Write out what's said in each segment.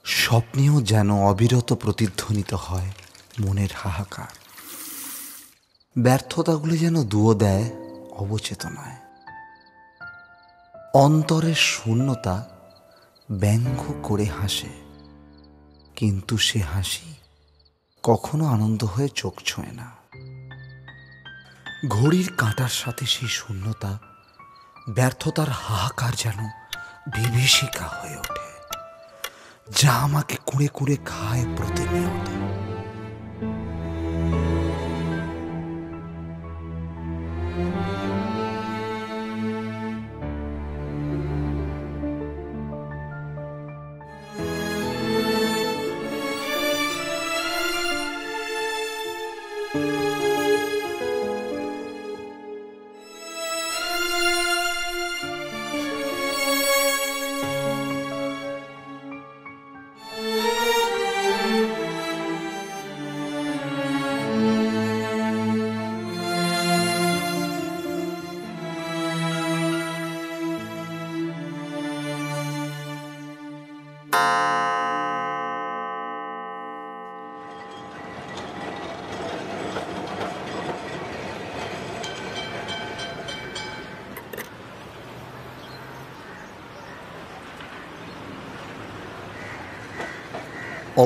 স্বপ্নেও যেন অবিরত প্রতিধ্বনিত হয় মনের হাহাকার। ব্যর্থতাগুলি যেন দুয়ো দেয় অবচেতনায়। অন্তরের শূন্যতা ব্যঙ্গ করে হাসে, কিন্তু সে হাসি কখনো আনন্দ হয়ে চোখ ছোঁয় না। ঘড়ির কাঁটার সাথে সেই শূন্যতা, ব্যর্থতার হাহাকার যেন বিভীষিকা হয়ে ওঠে, যা আমাকে কুঁড়ে কুঁড়ে খায় প্রতিনিয়ত।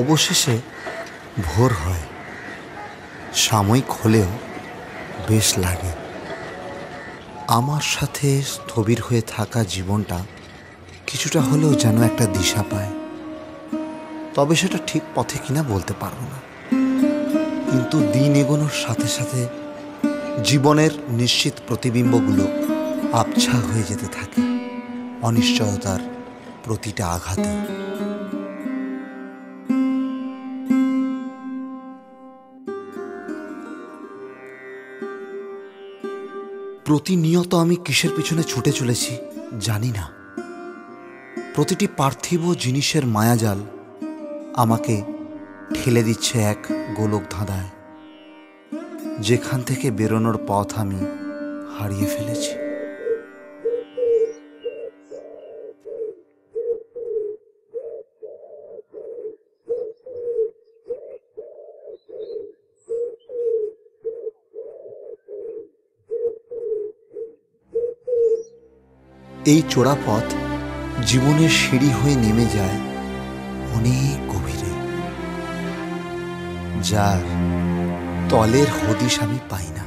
অবশেষে ভোর হয়। সাময়িক হলেও বেশ লাগে। আমার সাথে স্থবির হয়ে থাকা জীবনটা কিছুটা হলেও যেন একটা দিশা পায়। তবে সেটা ঠিক পথে কিনা বলতে পারবো না, কিন্তু দিন এগোনোর সাথে সাথে জীবনের নিশ্চিত প্রতিবিম্বগুলো আবছা হয়ে যেতে থাকে অনিশ্চয়তার প্রতিটা আঘাতে। প্রতিনিয়ত আমি কিসের পিছনে ছুটে চলেছি জানি না। প্রতিটি পার্থিব জিনিসের মায়াজাল আমাকে ঠেলে দিচ্ছে এক গোলক ধাঁধায়, যেখান থেকে বেরোনোর পথ আমি হারিয়ে ফেলেছি। এই চোরা পথ জীবনের সিঁড়ি হয়ে নেমে যায় অনেক গভীরে, যার তলের হদিশ আমি পাই না।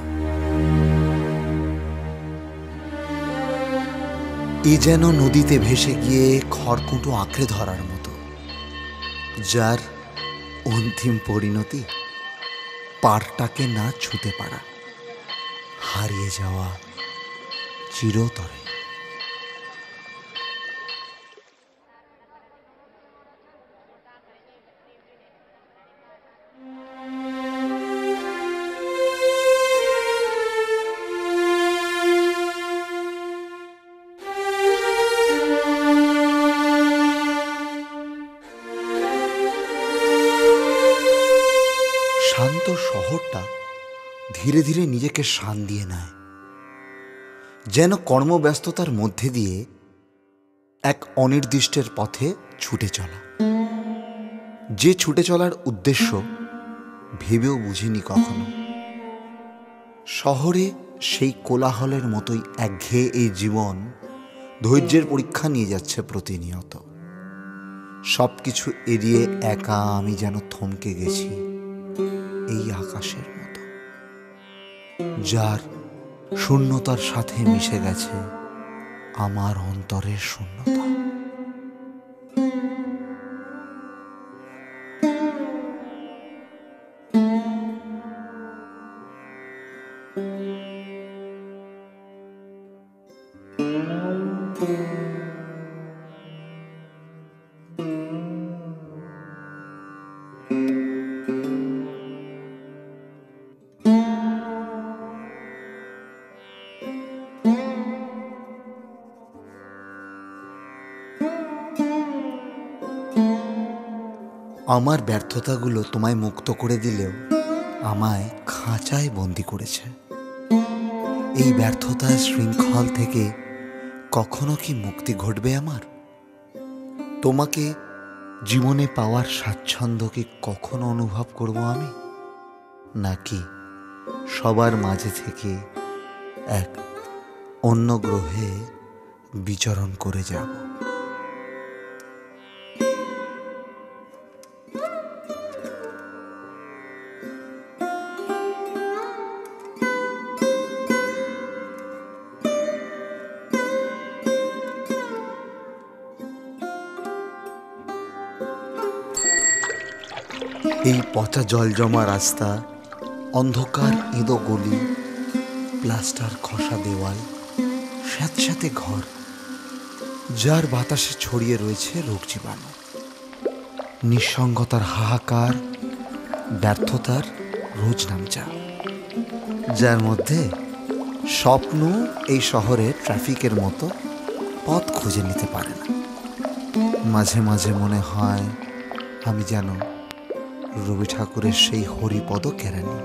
এ যেন নদীতে ভেসে গিয়ে খড়কুটো আঁকড়ে ধরার মতো, যার অন্তিম পরিণতি পাড়টাকে না ছুঁতে পারা, হারিয়ে যাওয়া চিরতরে। মনটা ধীরে ধীরে নিজেকে শান দিয়ে নেয়, যেন কর্মব্যস্ততার মধ্যে দিয়ে এক অনির্দিষ্টের পথে ছুটে চলা। যে ছুটে চলার উদ্দেশ্য ভেবেও বুঝিনি কখনো। শহরে সেই কোলাহলের মতোই একঘেয়ে এই জীবন ধৈর্যের পরীক্ষা নিয়ে যাচ্ছে প্রতিনিয়ত। সব কিছু এড়িয়ে একা আমি যেন থমকে গেছি এই আকাশের মতো, যার শূন্যতার সাথে মিশে গেছে আমার অন্তরের শূন্যতা। আমার ব্যর্থতাগুলো তোমায় মুক্ত করে দিলেও আমায় খাঁচায় বন্দি করেছে। এই ব্যর্থতার শৃঙ্খল থেকে কখনো কি মুক্তি ঘটবে আমার? তোমাকে জীবনে পাওয়ার স্বাচ্ছন্দ্য কি কখনো অনুভব করব আমি? নাকি সবার মাঝে থেকে এক অন্য গ্রহে বিচরণ করে যাব? এই পচা জল জমা রাস্তা, অন্ধকার ইঁদো গলি, প্লাস্টার খসা দেওয়াল, স্যাঁতস্যাঁতে ঘর, যার বাতাসে ছড়িয়ে রয়েছে রোগ জীবাণু, নিঃসঙ্গতার হাহাকার, ব্যর্থতার রোজ নামচা, যার মধ্যে স্বপ্ন এই শহরে ট্রাফিকের মতো পথ খুঁজে নিতে পারে না। মাঝে মাঝে মনে হয় আমি যেন রবি ঠাকুরের সেই হরিপদ কেরানি।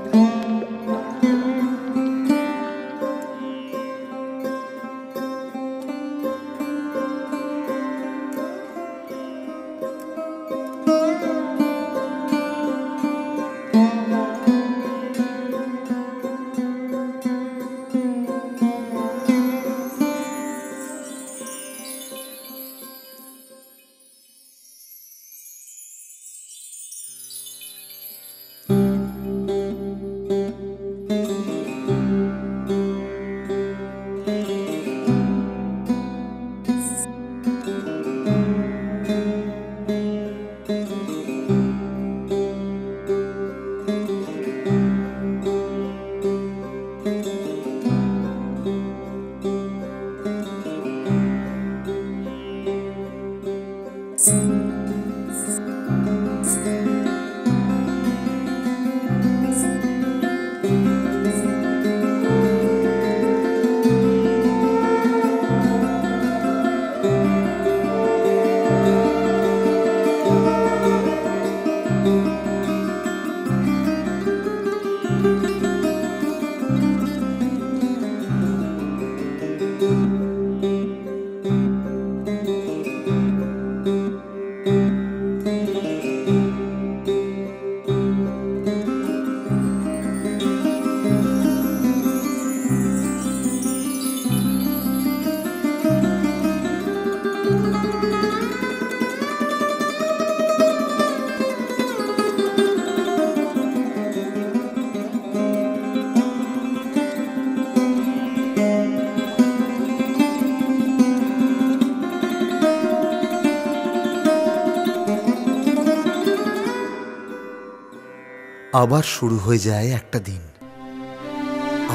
আবার শুরু হয়ে যায় একটা দিন,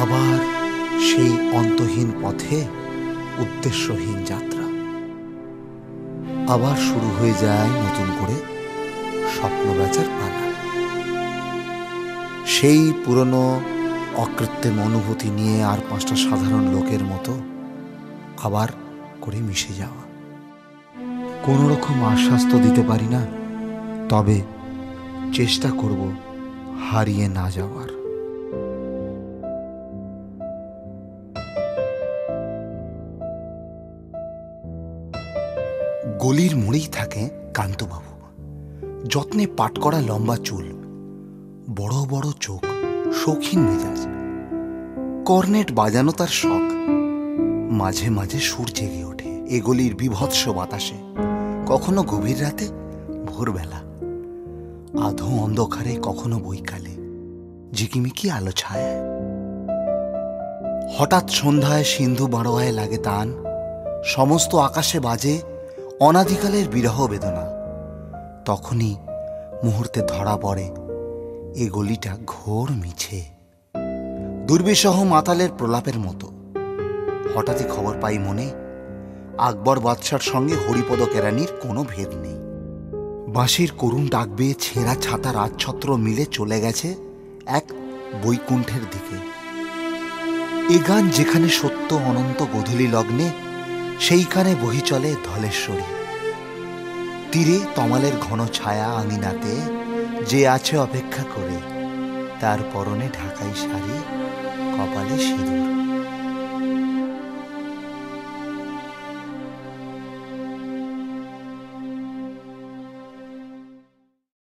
আবার সেই অন্তহীন পথে উদ্দেশ্যহীন যাত্রা। আবার শুরু হয়ে যায় নতুন করে স্বপ্ন বেচার পালা। সেই পুরনো অকৃত্রিম অনুভূতি নিয়ে আর পাঁচটা সাধারণ লোকের মতো আবার করে মিশে যাওয়া। কোনো রকম আশ্বাস তো দিতে পারি না, তবে চেষ্টা করব হারিয়ে না যাওয়ার। গলির মোড়েই থাকে কান্তবাবু। যত্নে পাট করা লম্বা চুল, বড় বড় চোখ, শৌখিন মেজাজ। কর্নেট বাজানো তার শখ। মাঝে মাঝে সুর জেগে ওঠে এ গলির বিভৎস বাতাসে, কখনো গভীর রাতে, ভোরবেলা, আধো অন্ধকারে, কখনো বৈকালে, ঝিকিমিকি আলো ছায়। হঠাৎ সন্ধ্যায় সিন্ধু বারোয়ায় লাগে তান, সমস্ত আকাশে বাজে অনাদিকালের বিরহ বেদনা। তখনই মুহূর্তে ধরা পড়ে এ গলিটা ঘোর মিছে, দুর্বিষহ মাতালের প্রলাপের মতো। হঠাৎই খবর পাই মনে, আকবর বাদশার সঙ্গে হরিপদ কেরানির কোনো ভেদ নেই। বাঁশির করুণ ডাক বেয়ে ছেঁড়া ছাতা রাজছত্র মিলে চলে গেছে এক বৈকুণ্ঠের দিকে। এ গান যেখানে সত্য অনন্ত গোধূলি লগ্নে, সেইখানে বহি চলে ধলেশ্বরী। তীরে তমালের ঘন ছায়া আঙিনাতে যে আছে অপেক্ষা করে, তার পরনে ঢাকাই শাড়ি, কপালে সিঁদুর।